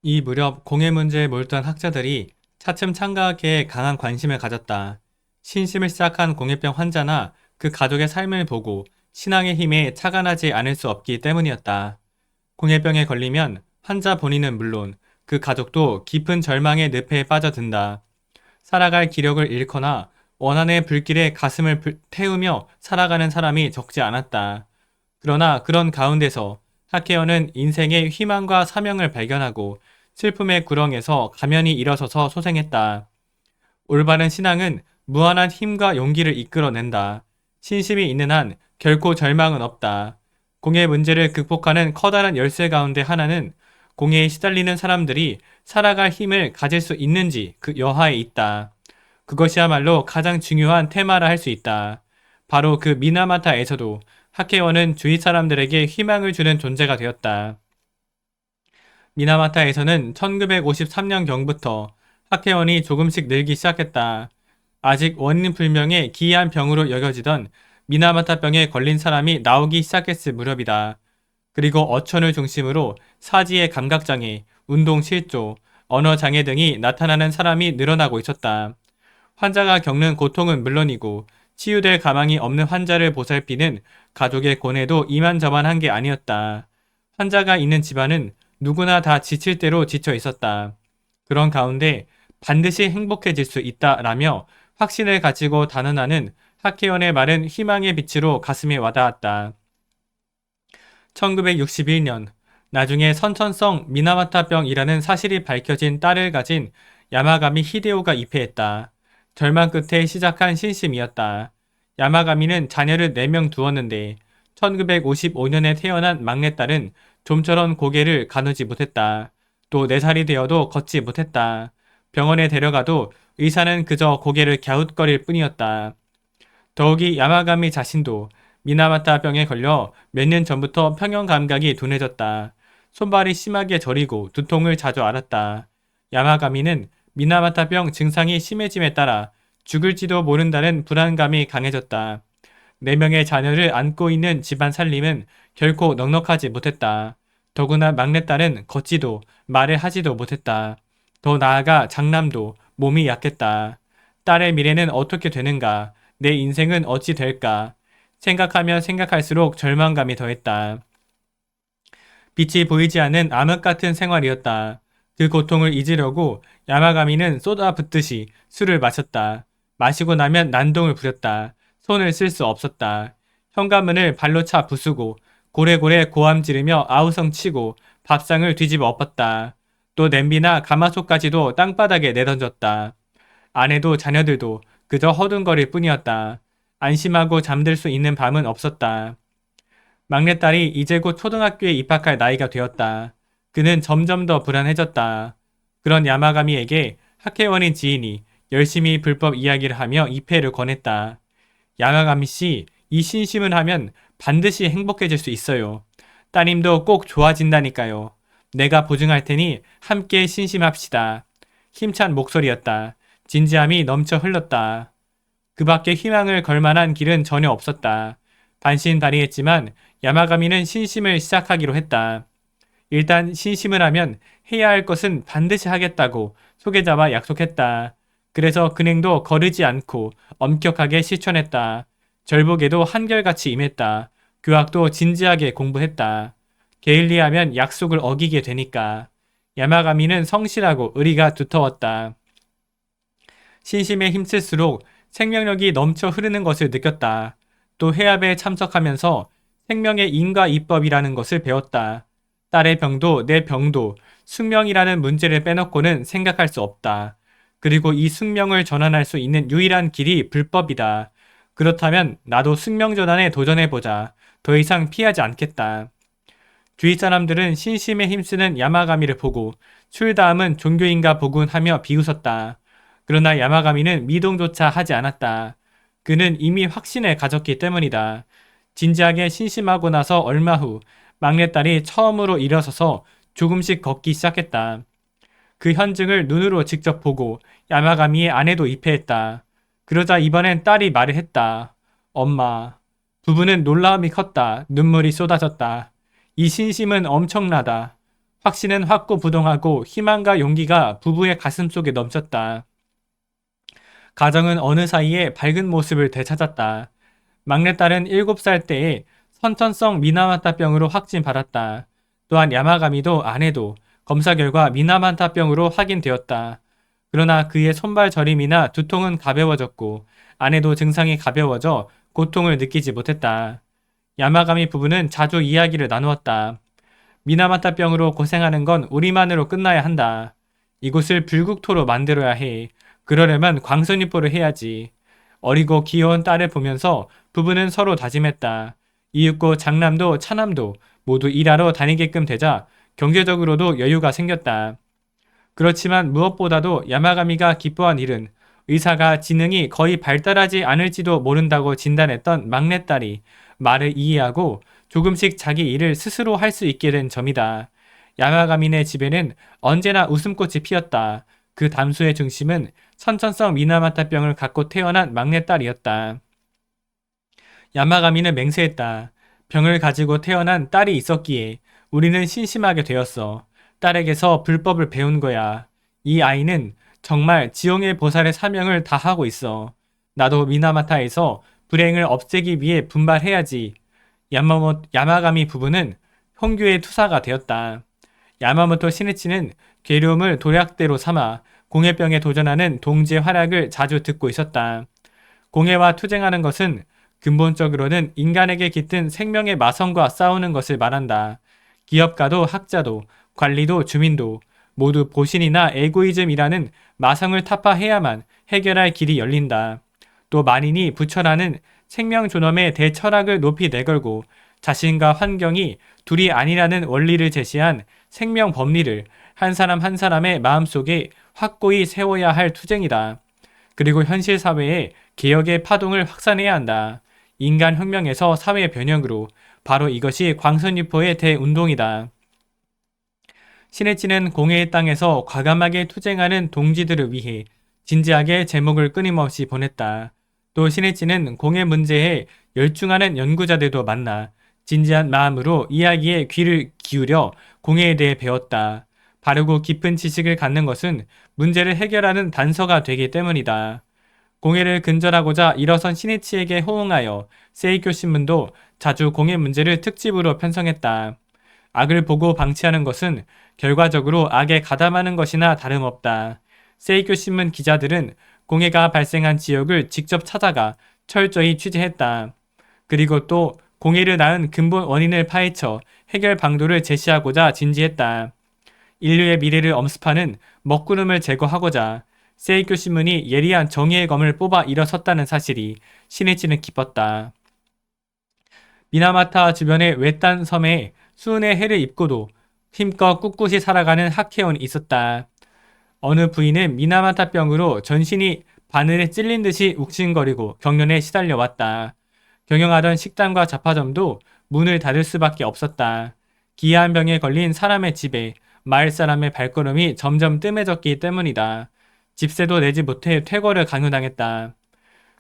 이 무렵 공해 문제에 몰두한 학자들이 차츰 창과학계에 강한 관심을 가졌다. 신심을 시작한 공해병 환자나 그 가족의 삶을 보고 신앙의 힘에 착안하지 않을 수 없기 때문이었다. 공해병에 걸리면 환자 본인은 물론 그 가족도 깊은 절망의 늪에 빠져든다. 살아갈 기력을 잃거나 원한의 불길에 가슴을 태우며 살아가는 사람이 적지 않았다. 그러나 그런 가운데서 하케어는 인생의 희망과 사명을 발견하고 슬픔의 구렁에서 가면이 일어서서 소생했다. 올바른 신앙은 무한한 힘과 용기를 이끌어낸다. 신심이 있는 한 결코 절망은 없다. 공해 문제를 극복하는 커다란 열쇠 가운데 하나는 공해에 시달리는 사람들이 살아갈 힘을 가질 수 있는지 그 여하에 있다. 그것이야말로 가장 중요한 테마라 할 수 있다. 바로 그 미나마타에서도 하케원은 주위 사람들에게 희망을 주는 존재가 되었다. 미나마타에서는 1953년경부터 하케원이 조금씩 늘기 시작했다. 아직 원인 불명의 기이한 병으로 여겨지던 미나마타병에 걸린 사람이 나오기 시작했을 무렵이다. 그리고 어촌을 중심으로 사지의 감각장애, 운동실조, 언어장애 등이 나타나는 사람이 늘어나고 있었다. 환자가 겪는 고통은 물론이고 치유될 가망이 없는 환자를 보살피는 가족의 고뇌도 이만저만한 게 아니었다. 환자가 있는 집안은 누구나 다 지칠 대로 지쳐 있었다. 그런 가운데 반드시 행복해질 수 있다라며 확신을 가지고 단언하는 학회원의 말은 희망의 빛으로 가슴에 와닿았다. 1961년 나중에 선천성 미나마타병이라는 사실이 밝혀진 딸을 가진 야마가미 히데오가 입회했다. 절망 끝에 시작한 신심이었다. 야마가미는 자녀를 4명 두었는데 1955년에 태어난 막내딸은 좀처럼 고개를 가누지 못했다. 또 4살이 되어도 걷지 못했다. 병원에 데려가도 의사는 그저 고개를 갸웃거릴 뿐이었다. 더욱이 야마가미 자신도 미나마타 병에 걸려 몇 년 전부터 평형 감각이 둔해졌다. 손발이 심하게 저리고 두통을 자주 앓았다. 야마가미는 미나마타 병 증상이 심해짐에 따라 죽을지도 모른다는 불안감이 강해졌다. 4명의 자녀를 안고 있는 집안 살림은 결코 넉넉하지 못했다. 더구나 막내딸은 걷지도 말을 하지도 못했다. 더 나아가 장남도 몸이 약했다. 딸의 미래는 어떻게 되는가? 내 인생은 어찌 될까? 생각하면 생각할수록 절망감이 더했다. 빛이 보이지 않는 암흑 같은 생활이었다. 그 고통을 잊으려고 야마가미는 쏟아붓듯이 술을 마셨다. 마시고 나면 난동을 부렸다. 손을 쓸 수 없었다. 현관문을 발로 차 부수고 고래고래 고함 지르며 아우성 치고 밥상을 뒤집어 엎었다. 또 냄비나 가마솥까지도 땅바닥에 내던졌다. 아내도 자녀들도 그저 허둥거릴 뿐이었다. 안심하고 잠들 수 있는 밤은 없었다. 막내딸이 이제 곧 초등학교에 입학할 나이가 되었다. 그는 점점 더 불안해졌다. 그런 야마가미에게 학회원인 지인이 열심히 불법 이야기를 하며 입회를 권했다. 야마가미 씨, 이 신심을 하면 반드시 행복해질 수 있어요. 따님도 꼭 좋아진다니까요. 내가 보증할 테니 함께 신심합시다. 힘찬 목소리였다. 진지함이 넘쳐 흘렀다. 그 밖에 희망을 걸 만한 길은 전혀 없었다. 반신반의했지만 야마가미는 신심을 시작하기로 했다. 일단 신심을 하면 해야 할 것은 반드시 하겠다고 소개자와 약속했다. 그래서 근행도 거르지 않고 엄격하게 실천했다. 절복에도 한결같이 임했다. 교학도 진지하게 공부했다. 게을리하면 약속을 어기게 되니까. 야마가미는 성실하고 의리가 두터웠다. 신심에 힘쓸수록 생명력이 넘쳐 흐르는 것을 느꼈다. 또 해압에 참석하면서 생명의 인과 이법이라는 것을 배웠다. 딸의 병도 내 병도 숙명이라는 문제를 빼놓고는 생각할 수 없다. 그리고 이 숙명을 전환할 수 있는 유일한 길이 불법이다. 그렇다면 나도 숙명 전환에 도전해보자. 더 이상 피하지 않겠다. 주위 사람들은 신심에 힘쓰는 야마가미를 보고 출다음은 종교인가 보군 하며 비웃었다. 그러나 야마가미는 미동조차 하지 않았다. 그는 이미 확신을 가졌기 때문이다. 진지하게 신심하고 나서 얼마 후 막내딸이 처음으로 일어서서 조금씩 걷기 시작했다. 그 현증을 눈으로 직접 보고 야마가미의 아내도 입회했다. 그러자 이번엔 딸이 말을 했다. 엄마. 부부는 놀라움이 컸다. 눈물이 쏟아졌다. 이 신심은 엄청나다. 확신은 확고부동하고 희망과 용기가 부부의 가슴속에 넘쳤다. 가정은 어느 사이에 밝은 모습을 되찾았다. 막내딸은 7살 때에 선천성 미나마타병으로 확진받았다. 또한 야마가미도 아내도 검사 결과 미나마타병으로 확인되었다. 그러나 그의 손발 저림이나 두통은 가벼워졌고 아내도 증상이 가벼워져 고통을 느끼지 못했다. 야마가미 부부는 자주 이야기를 나누었다. 미나마타병으로 고생하는 건 우리만으로 끝나야 한다. 이곳을 불국토로 만들어야 해. 그러려면 광선유포를 해야지. 어리고 귀여운 딸을 보면서 부부는 서로 다짐했다. 이윽고 장남도 차남도 모두 일하러 다니게끔 되자 경제적으로도 여유가 생겼다. 그렇지만 무엇보다도 야마가미가 기뻐한 일은 의사가 지능이 거의 발달하지 않을지도 모른다고 진단했던 막내딸이 말을 이해하고 조금씩 자기 일을 스스로 할 수 있게 된 점이다. 야마가미네 집에는 언제나 웃음꽃이 피었다. 그 담소의 중심은 선천성 미나마타병을 갖고 태어난 막내딸이었다. 야마가미는 맹세했다. 병을 가지고 태어난 딸이 있었기에 우리는 신심하게 되었어. 딸에게서 불법을 배운 거야. 이 아이는 정말 지용의 보살의 사명을 다하고 있어. 나도 미나마타에서 불행을 없애기 위해 분발해야지. 야마가미 부부는 홍규의 투사가 되었다. 야마모토 시니치는 괴로움을 도략대로 삼아 공해병에 도전하는 동지의 활약을 자주 듣고 있었다. 공해와 투쟁하는 것은 근본적으로는 인간에게 깃든 생명의 마성과 싸우는 것을 말한다. 기업가도 학자도 관리도 주민도 모두 보신이나 에고이즘이라는 마성을 타파해야만 해결할 길이 열린다. 또 만인이 부처라는 생명 존엄의 대철학을 높이 내걸고 자신과 환경이 둘이 아니라는 원리를 제시한 생명 법리를 한 사람 한 사람의 마음속에 확고히 세워야 할 투쟁이다. 그리고 현실 사회에 개혁의 파동을 확산해야 한다. 인간 혁명에서 사회 변혁으로 바로 이것이 광선유포의 대운동이다. 시네치는 공해의 땅에서 과감하게 투쟁하는 동지들을 위해 진지하게 제목을 끊임없이 보냈다. 또 시네치는 공해 문제에 열중하는 연구자들도 만나 진지한 마음으로 이야기에 귀를 기울여 공해에 대해 배웠다. 바르고 깊은 지식을 갖는 것은 문제를 해결하는 단서가 되기 때문이다. 공해를 근절하고자 일어선 시니치에게 호응하여 세이쿄 신문도 자주 공해 문제를 특집으로 편성했다. 악을 보고 방치하는 것은 결과적으로 악에 가담하는 것이나 다름없다. 세이쿄 신문 기자들은 공해가 발생한 지역을 직접 찾아가 철저히 취재했다. 그리고 또 공해를 낳은 근본 원인을 파헤쳐 해결 방도를 제시하고자 진지했다. 인류의 미래를 엄습하는 먹구름을 제거하고자 세이쿄 신문이 예리한 정의의 검을 뽑아 일어섰다는 사실이 시니치는 기뻤다. 미나마타 주변의 외딴 섬에 수은의 해를 입고도 힘껏 꿋꿋이 살아가는 하케온이 있었다. 어느 부인은 미나마타병으로 전신이 바늘에 찔린 듯이 욱신거리고 경련에 시달려왔다. 경영하던 식당과 잡화점도 문을 닫을 수밖에 없었다. 기이한 병에 걸린 사람의 집에 마을 사람의 발걸음이 점점 뜸해졌기 때문이다. 집세도 내지 못해 퇴거를 강요당했다.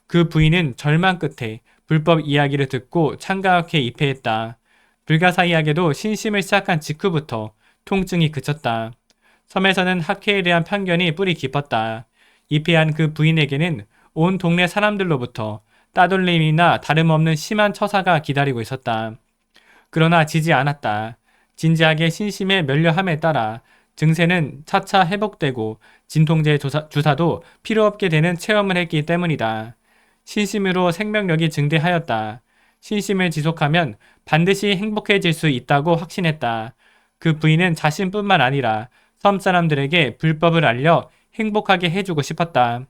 그 부인은 절망 끝에 불법 이야기를 듣고 창가학회에 입회했다. 불가사의하게도 신심을 시작한 직후부터 통증이 그쳤다. 섬에서는 학회에 대한 편견이 뿌리 깊었다. 입회한 그 부인에게는 온 동네 사람들로부터 따돌림이나 다름없는 심한 처사가 기다리고 있었다. 그러나 지지 않았다. 진지하게 신심에 면려함에 따라 증세는 차차 회복되고 진통제 주사도 필요 없게 되는 체험을 했기 때문이다. 신심으로 생명력이 증대하였다. 신심을 지속하면 반드시 행복해질 수 있다고 확신했다. 그 부인은 자신뿐만 아니라 섬 사람들에게 불법을 알려 행복하게 해주고 싶었다.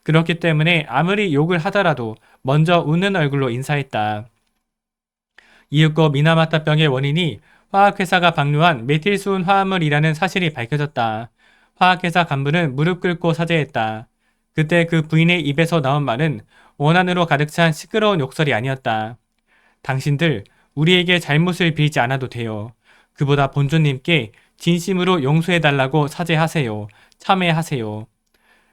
그렇기 때문에 아무리 욕을 하더라도 먼저 웃는 얼굴로 인사했다. 이윽고 미나마타병의 원인이 화학회사가 방류한 메틸수은 화합물이라는 사실이 밝혀졌다. 화학회사 간부는 무릎 꿇고 사죄했다. 그때 그 부인의 입에서 나온 말은 원한으로 가득 찬 시끄러운 욕설이 아니었다. 당신들 우리에게 잘못을 빌지 않아도 돼요. 그보다 본尊님께 진심으로 용서해달라고 사죄하세요. 참회하세요.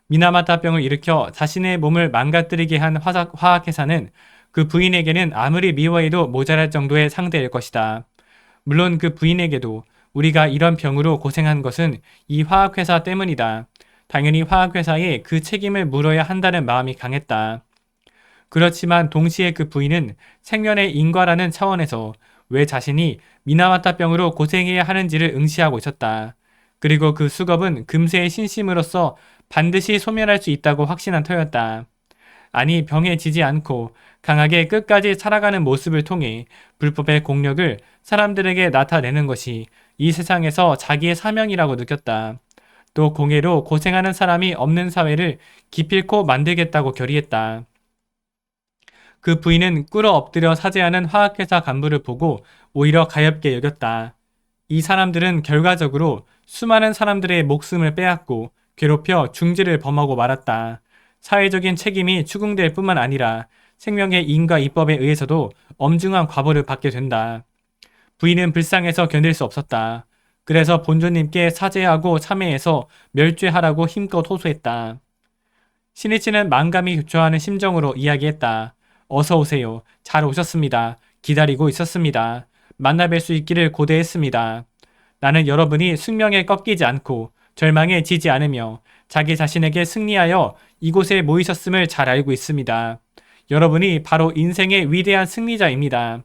미나마타병을 일으켜 자신의 몸을 망가뜨리게 한 화학회사는 그 부인에게는 아무리 미워해도 모자랄 정도의 상대일 것이다. 물론 그 부인에게도 우리가 이런 병으로 고생한 것은 이 화학회사 때문이다. 당연히 화학회사에 그 책임을 물어야 한다는 마음이 강했다. 그렇지만 동시에 그 부인은 생면의 인과라는 차원에서 왜 자신이 미나마타병으로 고생해야 하는지를 응시하고 있었다. 그리고 그 수겁은 금세의 신심으로써 반드시 소멸할 수 있다고 확신한 터였다. 아니, 병에 지지 않고 강하게 끝까지 살아가는 모습을 통해 불법의 공력을 사람들에게 나타내는 것이 이 세상에서 자기의 사명이라고 느꼈다. 또 공해로 고생하는 사람이 없는 사회를 기필코 만들겠다고 결의했다. 그 부인은 꿇어 엎드려 사죄하는 화학회사 간부를 보고 오히려 가엾게 여겼다. 이 사람들은 결과적으로 수많은 사람들의 목숨을 빼앗고 괴롭혀 중죄를 범하고 말았다. 사회적인 책임이 추궁될 뿐만 아니라 생명의 인과 입법에 의해서도 엄중한 과보를 받게 된다. 부인은 불쌍해서 견딜 수 없었다. 그래서 본조님께 사죄하고 참회해서 멸죄하라고 힘껏 호소했다. 신이치는 만감이 교차하는 심정으로 이야기했다. 어서 오세요. 잘 오셨습니다. 기다리고 있었습니다. 만나 뵐 수 있기를 고대했습니다. 나는 여러분이 숙명에 꺾이지 않고 절망에 지지 않으며 자기 자신에게 승리하여 이곳에 모이셨음을 잘 알고 있습니다. 여러분이 바로 인생의 위대한 승리자입니다.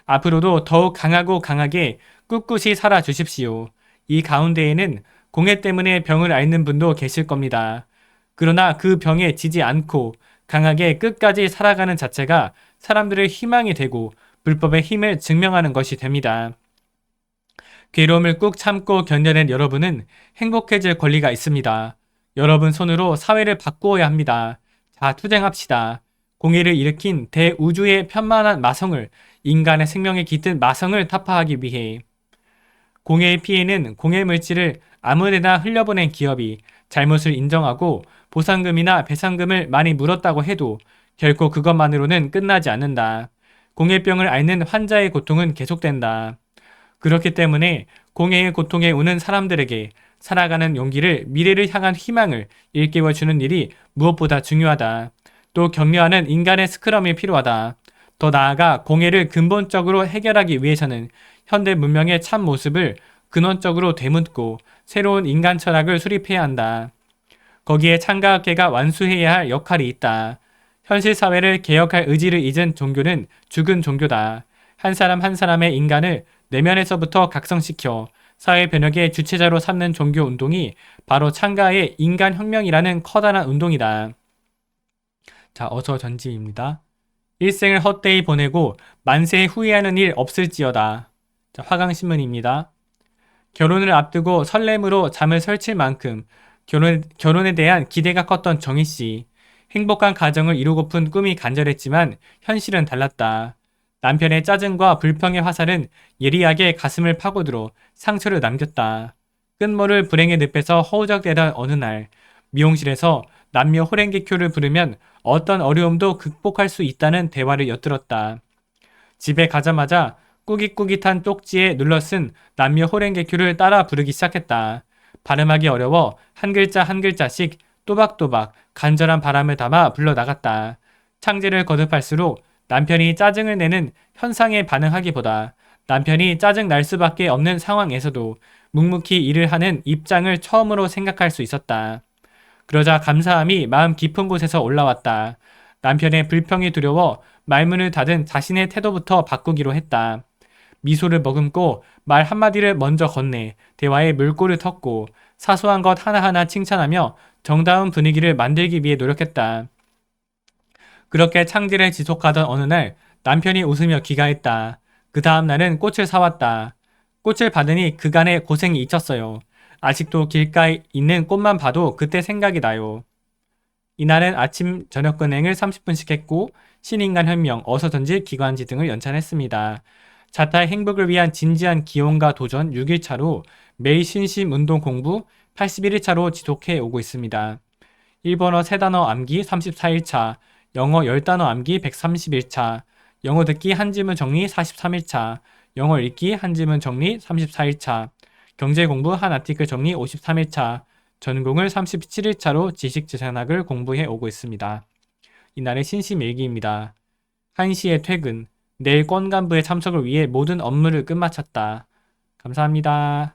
앞으로도 더욱 강하고 강하게 꿋꿋이 살아주십시오. 이 가운데에는 공해 때문에 병을 앓는 분도 계실 겁니다. 그러나 그 병에 지지 않고 강하게 끝까지 살아가는 자체가 사람들의 희망이 되고 불법의 힘을 증명하는 것이 됩니다. 괴로움을 꾹 참고 견뎌낸 여러분은 행복해질 권리가 있습니다. 여러분 손으로 사회를 바꾸어야 합니다. 자, 투쟁합시다. 공해를 일으킨 대우주의 편만한 마성을, 인간의 생명에 깃든 마성을 타파하기 위해. 공해의 피해는 공해 물질을 아무데나 흘려보낸 기업이 잘못을 인정하고 보상금이나 배상금을 많이 물었다고 해도 결코 그것만으로는 끝나지 않는다. 공해병을 앓는 환자의 고통은 계속된다. 그렇기 때문에 공해의 고통에 오는 사람들에게 살아가는 용기를, 미래를 향한 희망을 일깨워주는 일이 무엇보다 중요하다. 또 격려하는 인간의 스크럼이 필요하다. 더 나아가 공해를 근본적으로 해결하기 위해서는 현대 문명의 참 모습을 근원적으로 되묻고 새로운 인간 철학을 수립해야 한다. 거기에 창과학계가 완수해야 할 역할이 있다. 현실 사회를 개혁할 의지를 잊은 종교는 죽은 종교다. 한 사람 한 사람의 인간을 내면에서부터 각성시켜 사회 변혁의 주체자로 삼는 종교 운동이 바로 창가의 인간혁명이라는 커다란 운동이다. 자, 어서 전지입니다. 일생을 헛되이 보내고 만세에 후회하는 일 없을지어다. 자, 화강신문입니다. 결혼을 앞두고 설렘으로 잠을 설칠 만큼 결혼에 대한 기대가 컸던 정희씨. 행복한 가정을 이루고픈 꿈이 간절했지만 현실은 달랐다. 남편의 짜증과 불평의 화살은 예리하게 가슴을 파고들어 상처를 남겼다. 끝모를 불행의 늪에서 허우적대던 어느 날, 미용실에서 남녀 호랭개큐를 부르면 어떤 어려움도 극복할 수 있다는 대화를 엿들었다. 집에 가자마자 꾸깃꾸깃한 쪽지에 눌러쓴 남녀 호랭개큐를 따라 부르기 시작했다. 발음하기 어려워 한 글자 한 글자씩 또박또박 간절한 바람을 담아 불러나갔다. 창제를 거듭할수록 남편이 짜증을 내는 현상에 반응하기보다 남편이 짜증 날 수밖에 없는 상황에서도 묵묵히 일을 하는 입장을 처음으로 생각할 수 있었다. 그러자 감사함이 마음 깊은 곳에서 올라왔다. 남편의 불평이 두려워 말문을 닫은 자신의 태도부터 바꾸기로 했다. 미소를 머금고 말 한마디를 먼저 건네 대화에 물꼬를 텄고 사소한 것 하나하나 칭찬하며 정다운 분위기를 만들기 위해 노력했다. 그렇게 창질을 지속하던 어느 날 남편이 웃으며 귀가했다. 그 다음 날은 꽃을 사왔다. 꽃을 받으니 그간의 고생이 잊혔어요. 아직도 길가에 있는 꽃만 봐도 그때 생각이 나요. 이날은 아침 저녁 근행을 30분씩 했고 신인간혁명, 어서전지, 기관지 등을 연찬했습니다. 자타의 행복을 위한 진지한 기원과 도전 6일차로 매일 신심 운동 공부 81일차로 지속해 오고 있습니다. 일본어 3단어 암기 34일차, 영어 10단어 암기 131차, 영어 듣기 한지문 정리 43일차, 영어 읽기 한지문 정리 34일차, 경제 공부 한 아티클 정리 53일차, 전공을 37일차로 지식재산학을 공부해 오고 있습니다. 이날의 신심일기입니다. 1시에 퇴근, 내일 건간부의 참석을 위해 모든 업무를 끝마쳤다. 감사합니다.